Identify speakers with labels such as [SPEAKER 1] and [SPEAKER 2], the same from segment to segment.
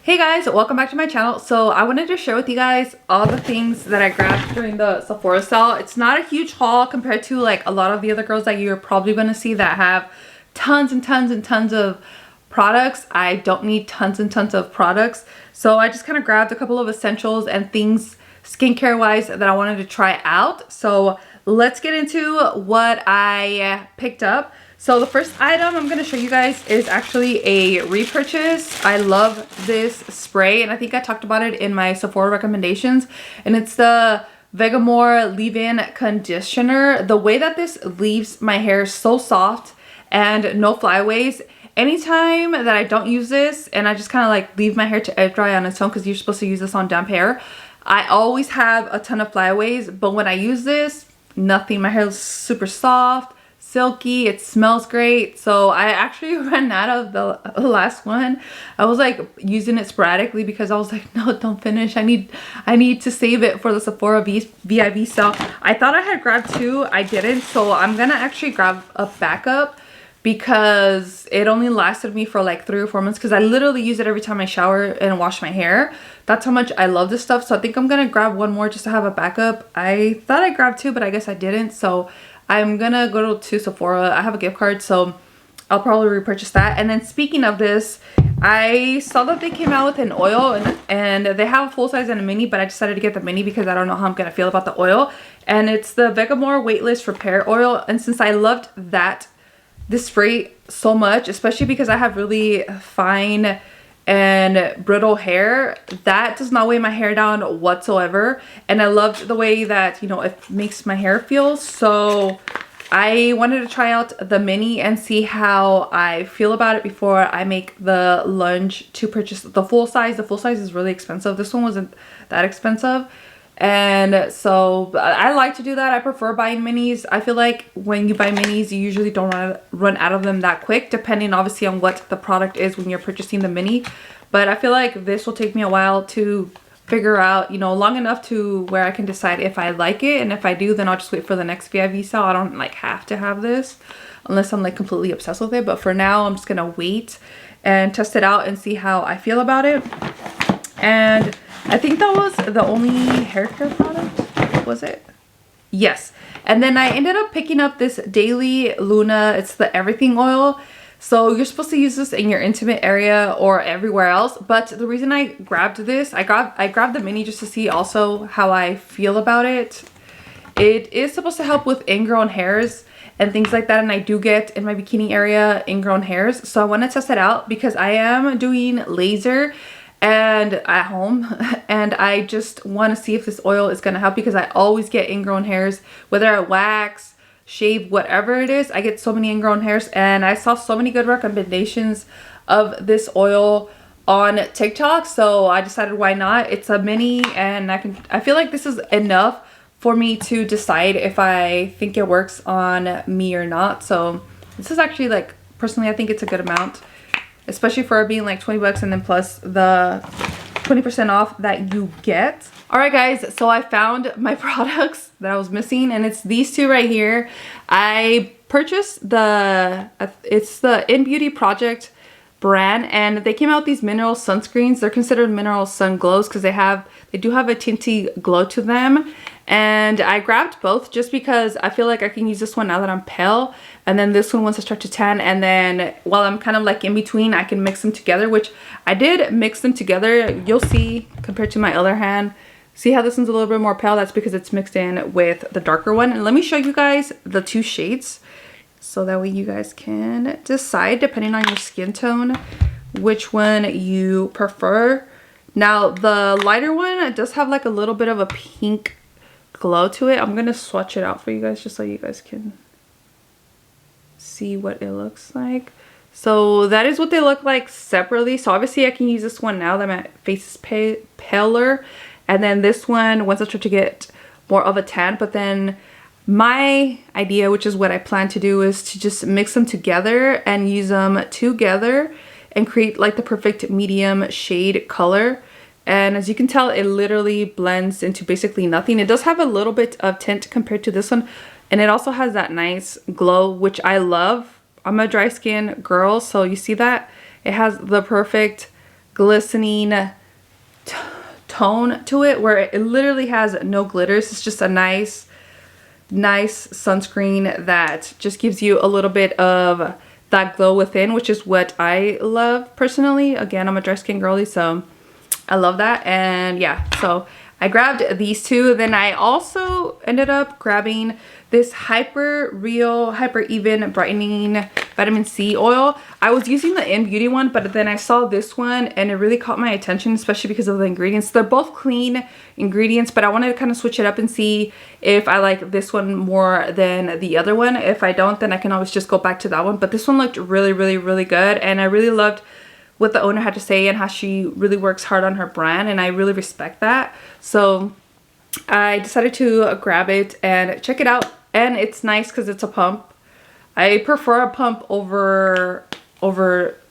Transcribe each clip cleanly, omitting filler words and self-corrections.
[SPEAKER 1] Hey guys, welcome back to my channel. So I wanted to share with you guys all the things that I grabbed during the Sephora sale. It's not a huge haul compared to like a lot of the other girls that you're probably going to see that have tons and tons and tons of products. I don't need tons and tons of products. So I just kind of grabbed a couple of essentials and things skincare wise that I wanted to try out. So let's get into what I picked up. So the first item I'm going to show you guys is actually a repurchase. I love this spray and I think I talked about it in my Sephora recommendations, and it's the Vegamore leave-in conditioner. The way that this leaves my hair so soft and no flyaways. Anytime that I don't use this and I just kind of like leave my hair to air dry on its own, because you're supposed to use this on damp hair, I always have a ton of flyaways. But when I use this, nothing. My hair is super soft, silky, it smells great. So I actually ran out of the last one. I was like using it sporadically because I was like, no, don't finish. I need to save it for the Sephora VIB sale. I thought I had grabbed two, I didn't. So I'm gonna actually grab a backup because it only lasted me for like 3 or 4 months, because I literally use it every time I shower and wash my hair. That's how much I love this stuff. So I think I'm gonna grab one more just to have a backup. I thought I grabbed two, but I guess I didn't. So I'm gonna go to Sephora. I have a gift card, so I'll probably repurchase that. And then speaking of this, I saw that they came out with an oil and they have a full size and a mini, but I decided to get the mini because I don't know how I'm gonna feel about the oil. And it's the Vegamore Weightless Repair Oil. And since I loved this spray so much, especially because I have really fine and brittle hair, that does not weigh my hair down whatsoever. And I loved the way that, you know, it makes my hair feel. So I wanted to try out the mini and see how I feel about it before I make the lunge to purchase the full size. The full size is really expensive. This one wasn't that expensive. And so I like to do that. I prefer buying minis. I feel like when you buy minis, you usually don't run out of them that quick, depending obviously on what the product is when you're purchasing the mini. But I feel like this will take me a while to figure out, you know, long enough to where I can decide if I like it. And if I do, then I'll just wait for the next VIV sale. I don't like have to have this unless I'm like completely obsessed with it. But for now, I'm just gonna wait and test it out and see how I feel about it. And I think that was the only hair care product, was it? Yes. And then I ended up picking up this Daily Luna. It's the everything oil. So you're supposed to use this in your intimate area or everywhere else. But the reason I grabbed this, I grabbed the mini just to see also how I feel about it. It is supposed to help with ingrown hairs and things like that. And I do get in my bikini area ingrown hairs. So I want to test it out because I am doing laser and at home, and I just want to see if this oil is going to help, because I always get ingrown hairs, whether I wax, shave, whatever it is. I get so many ingrown hairs, and I saw so many good recommendations of this oil on TikTok, so I decided why not. It's a mini, and I feel like this is enough for me to decide if I think it works on me or not. So this is actually, like, personally I think it's a good amount, especially for it being like 20 bucks and then plus the 20% off that you get. All right guys, so I found my products that I was missing, and it's these two right here. I purchased it's the In Beauty Project brand, and they came out with these mineral sunscreens. They're considered mineral sun glows because they do have a tinty glow to them. And I grabbed both just because I feel like I can use this one now that I'm pale, and then this one once I start to tan, and then while I'm kind of like in between, I can mix them together, which I did mix them together. You'll see compared to my other hand. See how this one's a little bit more pale? That's because it's mixed in with the darker one. And let me show you guys the two shades so that way you guys can decide, depending on your skin tone, which one you prefer. Now the lighter one does have like a little bit of a pink glow to it. I'm gonna swatch it out for you guys just so you guys can see what it looks like. So that is what they look like separately. So obviously I can use this one now that my face is paler, and then this one once I start to get more of a tan. But then my idea, which is what I plan to do, is to just mix them together and use them together and create like the perfect medium shade color. And as you can tell, it literally blends into basically nothing. It does have a little bit of tint compared to this one, and it also has that nice glow, which I love. I'm a dry skin girl, so you see that it has the perfect glistening tone to it, where it literally has no glitters. It's just a nice sunscreen that just gives you a little bit of that glow within, which is what I love personally. Again, I'm a dry skin girly, so I love that. And yeah, so I grabbed these two. Then I also ended up grabbing this Hyper Real Hyper Even Brightening Vitamin C oil. I was using the In Beauty one, but then I saw this one and it really caught my attention, especially because of the ingredients. They're both clean ingredients, but I wanted to kind of switch it up and see if I like this one more than the other one. If I don't, then I can always just go back to that one. But this one looked really, really, really good, and I really loved what the owner had to say and how she really works hard on her brand, and I really respect that. So I decided to grab it and check it out. And it's nice because it's a pump. I prefer a pump over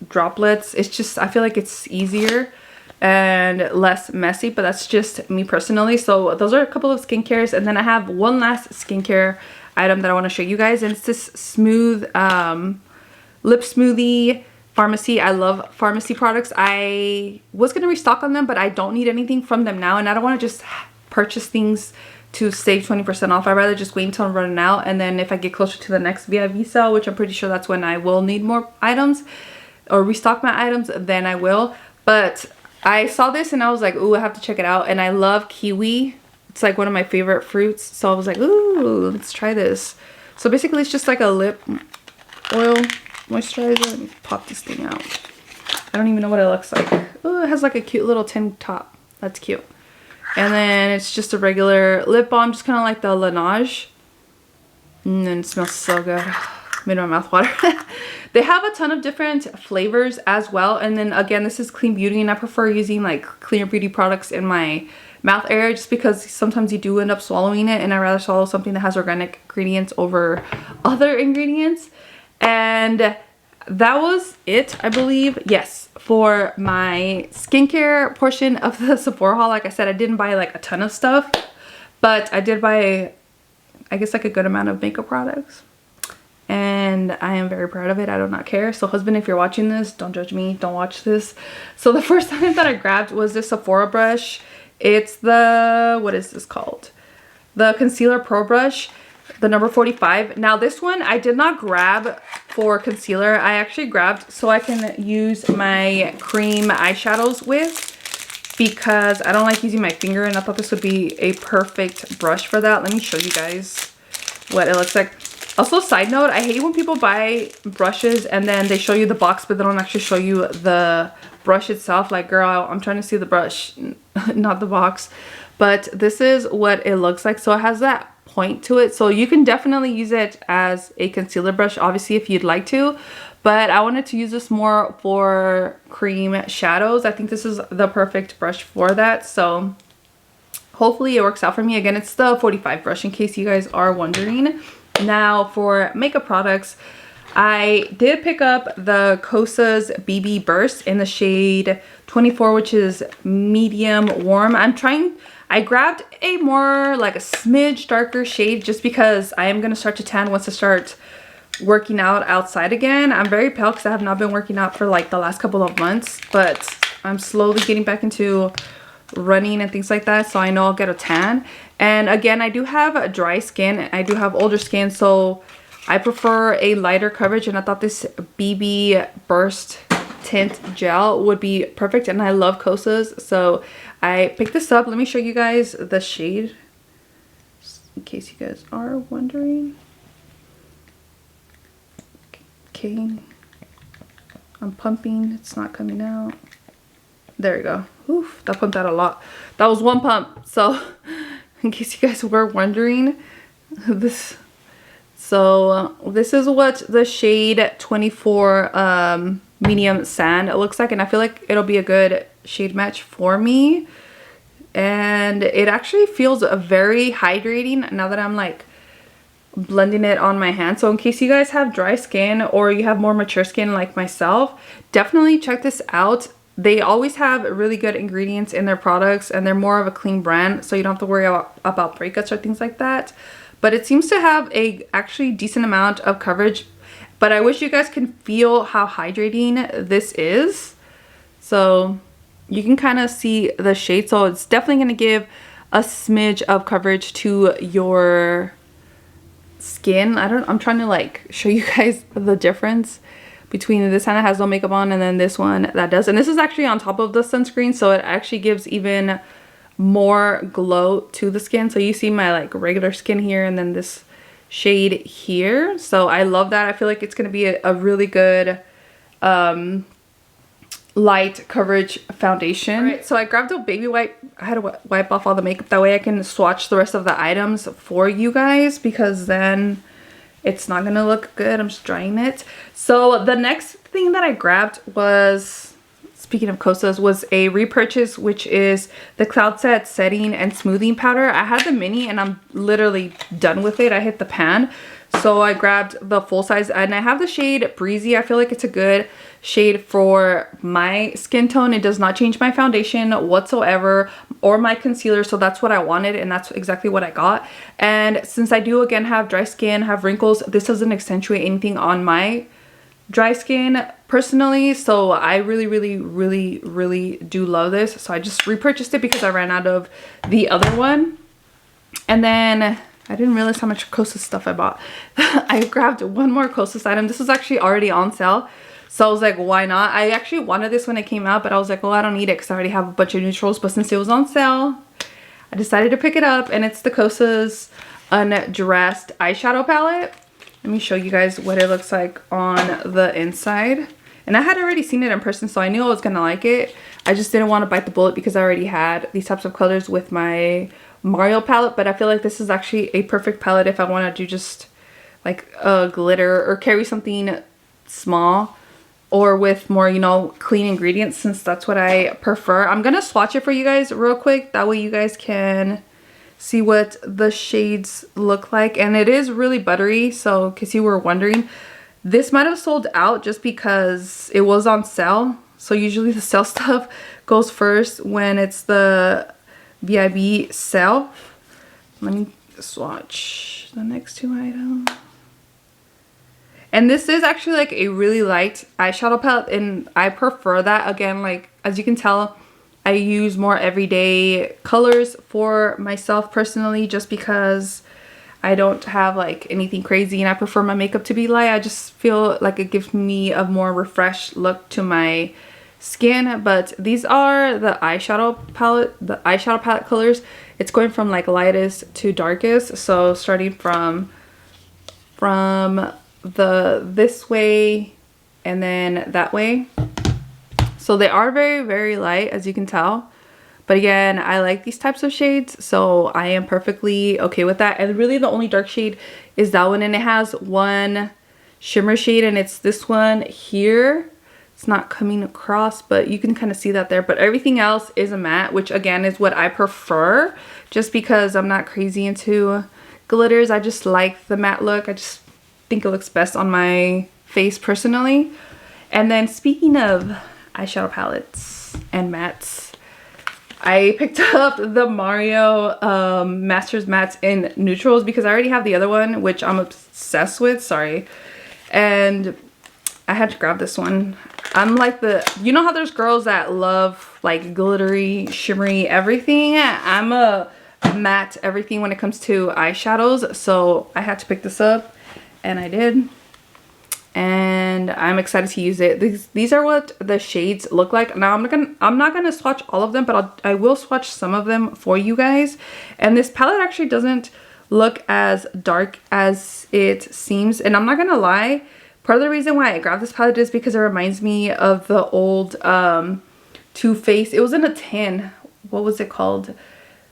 [SPEAKER 1] droplets. It's just, I feel like it's easier and less messy, but that's just me personally. So those are a couple of skincares, and then I have one last skincare item that I want to show you guys, and it's this smooth lip smoothie Pharmacy. I love Pharmacy products. I was going to restock on them, but I don't need anything from them now, and I don't want to just purchase things to save 20% off. I'd rather just wait until I'm running out, and then if I get closer to the next VIV sale, which I'm pretty sure that's when I will need more items or restock my items, then I will. But I saw this and I was like, ooh, I have to check it out. And I love kiwi. It's like one of my favorite fruits, so I was like, ooh, let's try this. So basically it's just like a lip oil moisturizer. Let me pop this thing out. I don't even know what it looks like. Oh, it has like a cute little tin top. That's cute. And then it's just a regular lip balm, just kind of like the Laneige. And it smells so good. Made my mouth water. They have a ton of different flavors as well. And then again, this is clean beauty, and I prefer using like cleaner beauty products in my mouth area just because sometimes you do end up swallowing it, and I'd rather swallow something that has organic ingredients over other ingredients. And that was it, I believe. Yes, for my skincare portion of the Sephora haul. Like I said, I didn't buy like a ton of stuff, but I did buy, I guess, like a good amount of makeup products, and I am very proud of it. I do not care. So husband, if you're watching this, don't judge me, don't watch this. So the first item that I grabbed was this Sephora brush. It's the, what is this called? The Concealer Pro Brush, the number 45. Now this one I did not grab for concealer. I actually grabbed so I can use my cream eyeshadows with, because I don't like using my finger, and I thought this would be a perfect brush for that. Let me show you guys what it looks like. Also, side note, I hate when people buy brushes and then they show you the box, but they don't actually show you the brush itself. Like, girl, I'm trying to see the brush, not the box. But this is what it looks like. So it has that point to it, so you can definitely use it as a concealer brush, obviously, if you'd like to, but I wanted to use this more for cream shadows. I think this is the perfect brush for that, so hopefully it works out for me. Again, it's the 45 brush, in case you guys are wondering. Now for makeup products, I did pick up the Kosas BB Burst in the shade 24, which is medium warm. I grabbed a more like a smidge darker shade just because I am going to start to tan once I start working out outside again. I'm very pale because I have not been working out for like the last couple of months, but I'm slowly getting back into running and things like that, so I know I'll get a tan. And again, I do have dry skin. I do have older skin, so I prefer a lighter coverage, and I thought this BB Burst Tint Gel would be perfect, and I love Kosas, so I picked this up. Let me show you guys the shade, in case you guys are wondering. Okay, I'm pumping. It's not coming out. There we go. Oof, that pumped out a lot. That was one pump. So, in case you guys were wondering, this is what the shade 24 medium sand looks like, and I feel like it'll be a good shade match for me. And it actually feels very hydrating now that I'm like blending it on my hand. So in case you guys have dry skin or you have more mature skin like myself, definitely check this out. They always have really good ingredients in their products, and they're more of a clean brand, so you don't have to worry about breakouts or things like that. But it seems to have a actually decent amount of coverage, but I wish you guys can feel how hydrating this is. So you can kind of see the shade, so it's definitely going to give a smidge of coverage to your skin. I'm trying to like show you guys the difference between this one that has no makeup on and then this one that does. And this is actually on top of the sunscreen, so it actually gives even more glow to the skin. So you see my like regular skin here and then this shade here. So I love that. I feel like it's going to be a really good light coverage foundation. All right, so I grabbed a baby wipe. I had to wipe off all the makeup, that way I can swatch the rest of the items for you guys, because then it's not gonna look good. I'm just drying it. So the next thing that I grabbed was, speaking of Kosas, was a repurchase, which is the Cloud Set setting and smoothing powder. I had the mini and I'm literally done with it. I hit the pan. So I grabbed the full size and I have the shade Breezy. I feel like it's a good shade for my skin tone. It does not change my foundation whatsoever or my concealer. So that's what I wanted and that's exactly what I got. And since I do again have dry skin, have wrinkles, this doesn't accentuate anything on my dry skin personally. So I really do love this. So I just repurchased it because I ran out of the other one. And then I didn't realize how much Kosas stuff I bought. I grabbed one more Kosas item. This was actually already on sale. So I was like, why not? I actually wanted this when it came out, but I was like, well, I don't need it because I already have a bunch of neutrals. But since it was on sale, I decided to pick it up. And it's the Kosas Undressed eyeshadow palette. Let me show you guys what it looks like on the inside. And I had already seen it in person, so I knew I was going to like it. I just didn't want to bite the bullet because I already had these types of colors with my Mario palette. But I feel like this is actually a perfect palette if I want to do just like a glitter or carry something small or with more, you know, clean ingredients, since that's what I prefer. I'm going to swatch it for you guys real quick. That way you guys can see what the shades look like. And it is really buttery, so in case you were wondering, this might have sold out just because it was on sale. So usually the sale stuff goes first when it's the VIB sale. Let me swatch the next two items. And this is actually like a really light eyeshadow palette, and I prefer that. Again, like as you can tell, I use more everyday colors for myself personally, just because I don't have like anything crazy and I prefer my makeup to be light. I just feel like it gives me a more refreshed look to my skin. But these are the eyeshadow palette colors. It's going from like lightest to darkest. So starting from this way and then that way. So they are very light, as you can tell. But again, I like these types of shades, so I am perfectly okay with that. And really the only dark shade is that one, and it has one shimmer shade, and it's this one here. It's not coming across, but you can kind of see that there. But everything else is a matte, which again is what I prefer, just because I'm not crazy into glitters. I just like the matte look. I just think it looks best on my face personally. And then speaking of eyeshadow palettes and mattes, I picked up the Mario Masters mattes in neutrals because I already have the other one, which I'm obsessed with. Sorry. And I had to grab this one. I'm like you know how there's girls that love like glittery, shimmery everything? I'm a matte everything when it comes to eyeshadows. So I had to pick this up, and I did. And I'm excited to use it. These are what the shades look like. Now I'm not gonna swatch all of them, but I will swatch some of them for you guys. And this palette actually doesn't look as dark as it seems. And I'm not gonna lie, part of the reason why I grabbed this palette is because it reminds me of the old Too Faced. It was in a tin. What was it called?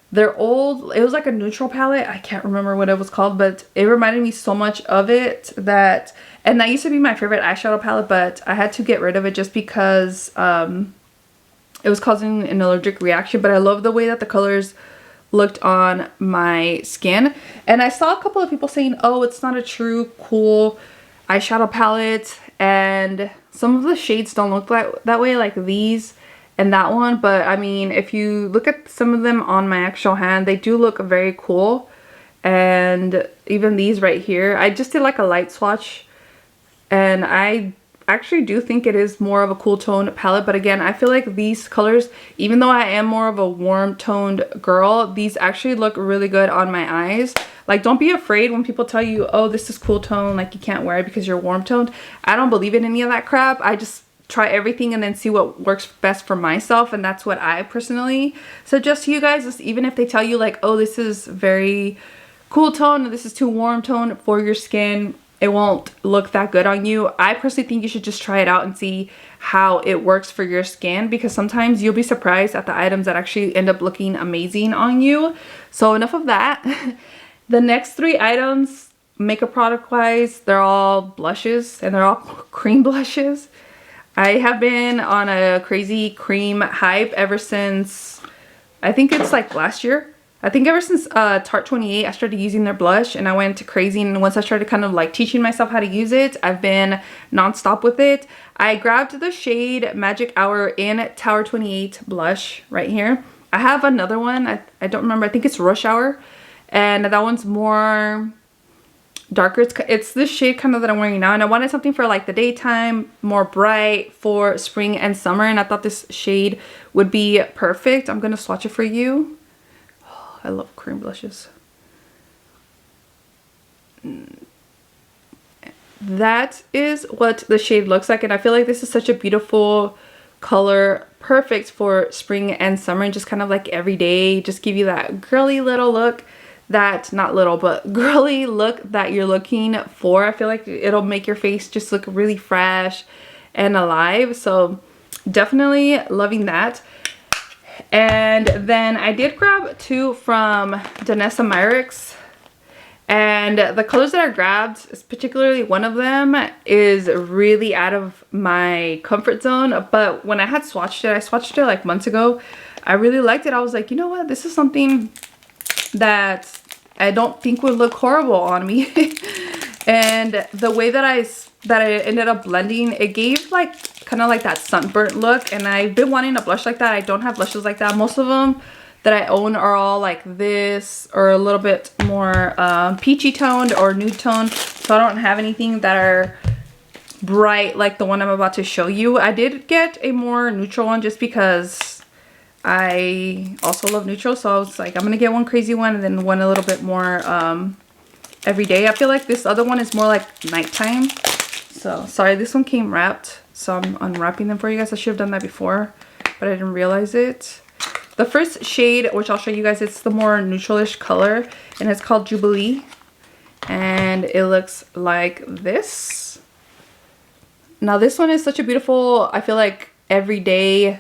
[SPEAKER 1] They're old. It was like a neutral palette. I can't remember what it was called, but it reminded me so much of it that, and that used to be my favorite eyeshadow palette, but I had to get rid of it just because it was causing an allergic reaction. But I love the way that the colors looked on my skin. And I saw a couple of people saying, oh, it's not a true cool eyeshadow palette, and some of the shades don't look that way, like these and that one. But I mean, if you look at some of them on my actual hand, they do look very cool. And even these right here, I just did like a light swatch, and I actually do think it is more of a cool tone palette, but again, I feel like these colors, even though I am more of a warm toned girl, these actually look really good on my eyes. Like, don't be afraid when people tell you, oh, this is cool tone, like you can't wear it because you're warm toned. I don't believe in any of that crap. I just try everything and then see what works best for myself, and that's what I personally suggest to you guys. Is even if they tell you like, oh, this is very cool tone, this is too warm tone for your skin, it won't look that good on you. I personally think you should just try it out and see how it works for your skin, because sometimes you'll be surprised at the items that actually end up looking amazing on you. So enough of that. The next 3 items, makeup product wise, they're all blushes, and they're all cream blushes. I have been on a crazy cream hype ever since, I think it's like last year. I think ever since Tarte 28, I started using their blush, and I went crazy. And once I started kind of like teaching myself how to use it, I've been nonstop with it. I grabbed the shade Magic Hour in Tower 28 blush right here. I have another one. I don't remember. I think it's Rush Hour. And that one's more darker. It's this shade kind of that I'm wearing now. And I wanted something for like the daytime, more bright for spring and summer. And I thought this shade would be perfect. I'm going to swatch it for you. I love cream blushes. That is what the shade looks like, and I feel like this is such a beautiful color, perfect for spring and summer, and just kind of like every day, just give you that girly little look, that not little but girly look that you're looking for. I feel like it'll make your face just look really fresh and alive. So definitely loving that. And then I did grab 2 from Danessa Myricks, and the colors that I grabbed, particularly one of them, is really out of my comfort zone. But when I had swatched it, I swatched it like months ago, I really liked it. I was like, you know what, this is something that I don't think would look horrible on me. And the way that I ended up blending, it gave like kind of like that sunburnt look, and I've been wanting a blush like that. I don't have blushes like that. Most of them that I own are all like this, or a little bit more peachy toned or nude toned, so I don't have anything that are bright like the one I'm about to show you. I did get a more neutral one just because I also love neutral, so I was like, I'm gonna get one crazy one and then one a little bit more every day. I feel like this other one is more like nighttime. So sorry, this one came wrapped, so I'm unwrapping them for you guys. I should have done that before, but I didn't realize it. The first shade, which I'll show you guys, it's the more neutralish color, and it's called Jubilee, and it looks like this. Now this one is such a beautiful, I feel like, everyday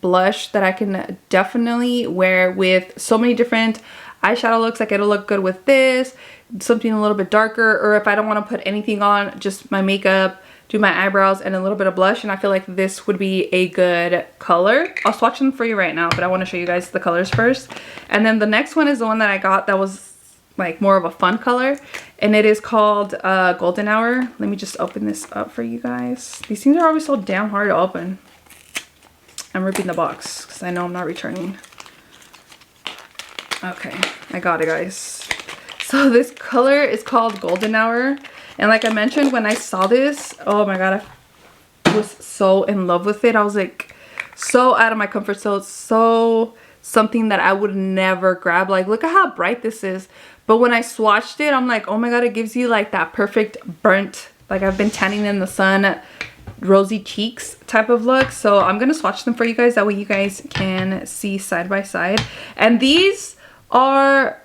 [SPEAKER 1] blush that I can definitely wear with so many different eyeshadow looks. Like, it'll look good with this, something a little bit darker, or if I don't want to put anything on, just my makeup, do my eyebrows and a little bit of blush, and I feel like this would be a good color. I'll swatch them for you right now, but I want to show you guys the colors first. And then the next one is the one that I got that was like more of a fun color, and it is called Golden Hour. Let me just open this up for you guys. These things are always so damn hard to open. I'm ripping the box because I know I'm not returning. Okay, I got it, guys. So this color is called Golden Hour, and like I mentioned, when I saw this, oh my god, I was so in love with it. I was like so out of my comfort zone, so something that I would never grab. Like, look at how bright this is, but when I swatched it, I'm like, oh my god, it gives you like that perfect burnt, like I've been tanning in the sun, rosy cheeks type of look. So I'm gonna swatch them for you guys, that way you guys can see side by side. And these are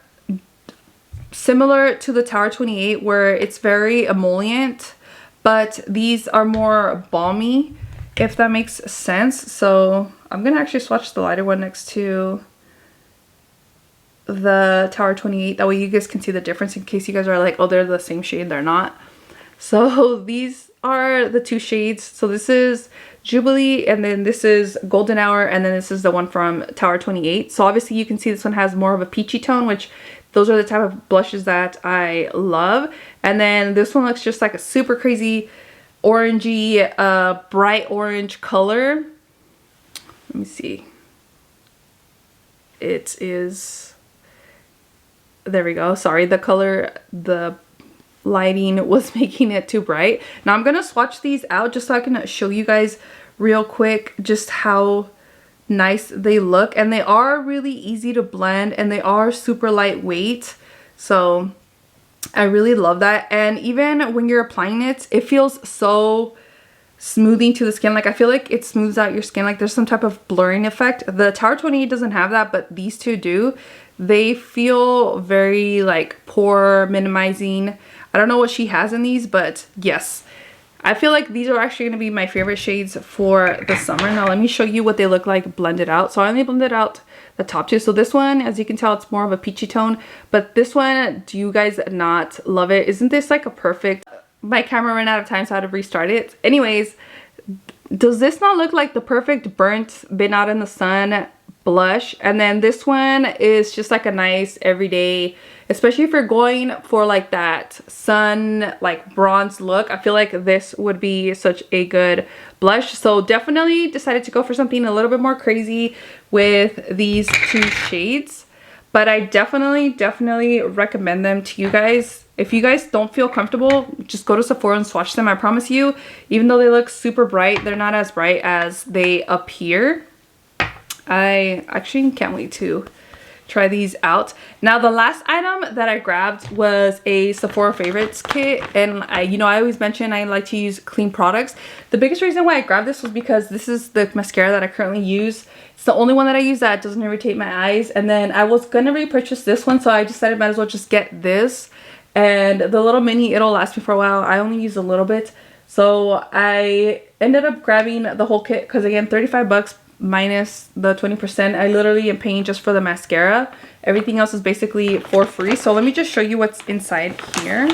[SPEAKER 1] similar to the Tower 28, where it's very emollient, but these are more balmy, if that makes sense. So I'm gonna actually swatch the lighter one next to the Tower 28, that way you guys can see the difference, in case you guys are like, oh, they're the same shade. They're not. So these are the 2 shades. So this is Jubilee, and then this is Golden Hour, and then this is the one from Tower 28. So obviously you can see this one has more of a peachy tone, which those are the type of blushes that I love. And then this one looks just like a super crazy orangey, bright orange color. Let me see. It is, there we go. Sorry, the color, the lighting was making it too bright. Now I'm gonna swatch these out just so I can show you guys real quick just how nice they look, and they are really easy to blend and they are super lightweight, so I really love that. And even when you're applying it, it feels so smoothing to the skin. Like I feel like it smooths out your skin, like there's some type of blurring effect. The Tower 28 doesn't have that, but these two do. They feel very like pore minimizing. I don't know what she has in these, but yes, I feel like these are actually going to be my favorite shades for the summer. Now let me show you what they look like blended out. So I only blended out the top two. So this one, as you can tell, it's more of a peachy tone, but this one, do you guys not love it? Isn't this like a perfect... My camera ran out of time, so I had to restart it. Anyways, does this not look like the perfect burnt, been out in the sun blush? And then this one is just like a nice everyday, especially if you're going for like that sun like bronze look. I feel like this would be such a good blush. So definitely decided to go for something a little bit more crazy with these two shades, but I definitely recommend them to you guys. If you guys don't feel comfortable, just go to Sephora and swatch them. I promise you, even though they look super bright, they're not as bright as they appear. I actually can't wait to try these out. Now the last item that I grabbed was a Sephora favorites kit, and I always mention I like to use clean products. The biggest reason why I grabbed this was because this is the mascara that I currently use. It's the only one that I use that doesn't irritate my eyes, and then I was gonna repurchase this one, so I decided might as well just get this. And the little mini, it'll last me for a while. I only use a little bit, so I ended up grabbing the whole kit because again, 35 bucks minus the 20%. I literally am paying just for the mascara. Everything else is basically for free. So let me just show you what's inside here.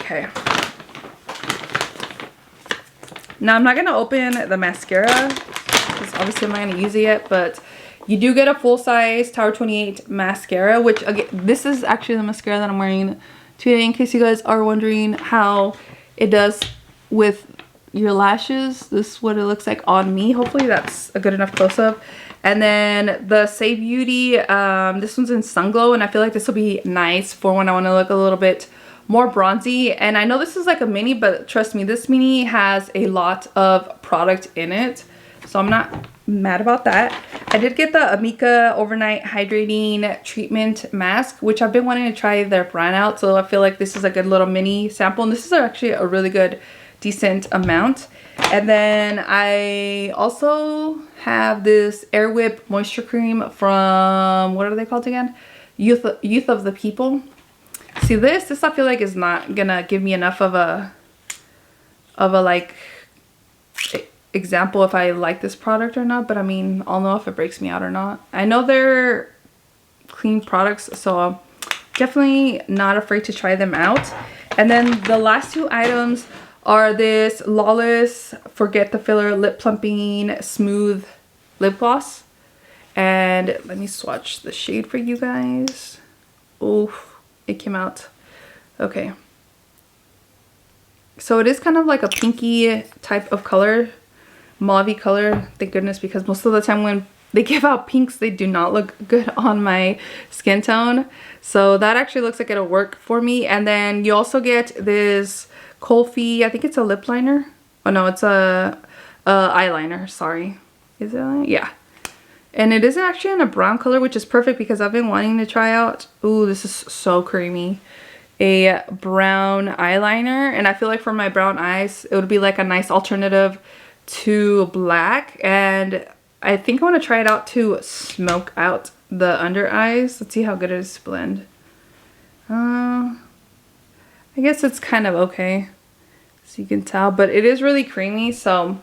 [SPEAKER 1] Okay. Now I'm not gonna open the mascara because obviously I'm not gonna use it yet, but you do get a full-size Tower 28 mascara, which again, this is actually the mascara that I'm wearing today, in case you guys are wondering how it does with your lashes. This is what it looks like on me. Hopefully that's a good enough close-up. And then the Say Beauty, this one's in Sun Glow, and I feel like this will be nice for when I want to look a little bit more bronzy. And I know this is like a mini, but trust me, this mini has a lot of product in it, so I'm not mad about that. I did get the Amika Overnight Hydrating Treatment Mask, which I've been wanting to try their brand out, so I feel like this is a good little mini sample, and this is actually a really good decent amount. And then I also have this Air Whip moisture cream from, what are they called again? Youth of the People. See, this I feel like is not gonna give me enough of a like example if I like this product or not, but I mean, I'll know if it breaks me out or not. I know they're clean products, so I'm definitely not afraid to try them out. And then the last two items are this Lawless Forget the Filler Lip Plumping Smooth Lip Gloss. And let me swatch the shade for you guys. Oh, it came out. Okay. So it is kind of like a pinky type of color. Mauvey color, thank goodness, because most of the time when they give out pinks, they do not look good on my skin tone. So that actually looks like it'll work for me. And then you also get this Colfie, I think it's a lip liner. Oh no, it's a eyeliner, sorry. Is it eyeliner? Yeah. And it is actually in a brown color, which is perfect because I've been wanting to try out, ooh, this is so creamy, a brown eyeliner. And I feel like for my brown eyes, it would be like a nice alternative to black. And I think I want to try it out to smoke out the under eyes. Let's see how good it is to blend. I guess it's kind of okay, so you can tell, but it is really creamy. So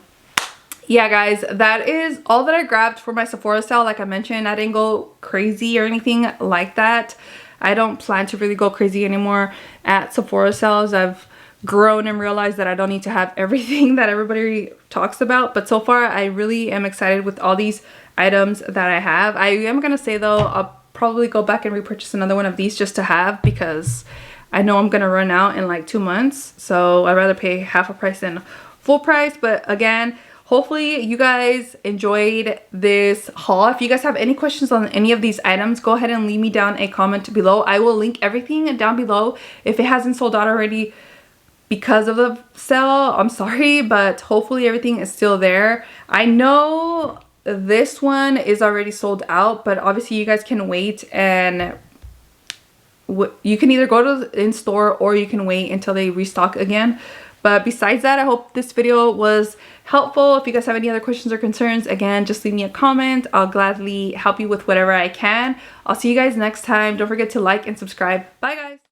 [SPEAKER 1] yeah guys, that is all that I grabbed for my Sephora sale. Like I mentioned, I didn't go crazy or anything like that. I don't plan to really go crazy anymore at Sephora sales. I've grown and realized that I don't need to have everything that everybody talks about, but so far I really am excited with all these items that I have. I am gonna say though, I'll probably go back and repurchase another one of these just to have, because I know I'm gonna run out in like 2 months, so I'd rather pay half a price than full price. But again, hopefully you guys enjoyed this haul. If you guys have any questions on any of these items, go ahead and leave me down a comment below. I will link everything down below. If it hasn't sold out already because of the sale, I'm sorry, but hopefully everything is still there. I know this one is already sold out, but obviously you guys can wait, and you can either go to in store or you can wait until they restock again. But besides that, I hope this video was helpful. If you guys have any other questions or concerns, again, just leave me a comment. I'll gladly help you with whatever I can. I'll see you guys next time. Don't forget to like and subscribe. Bye guys.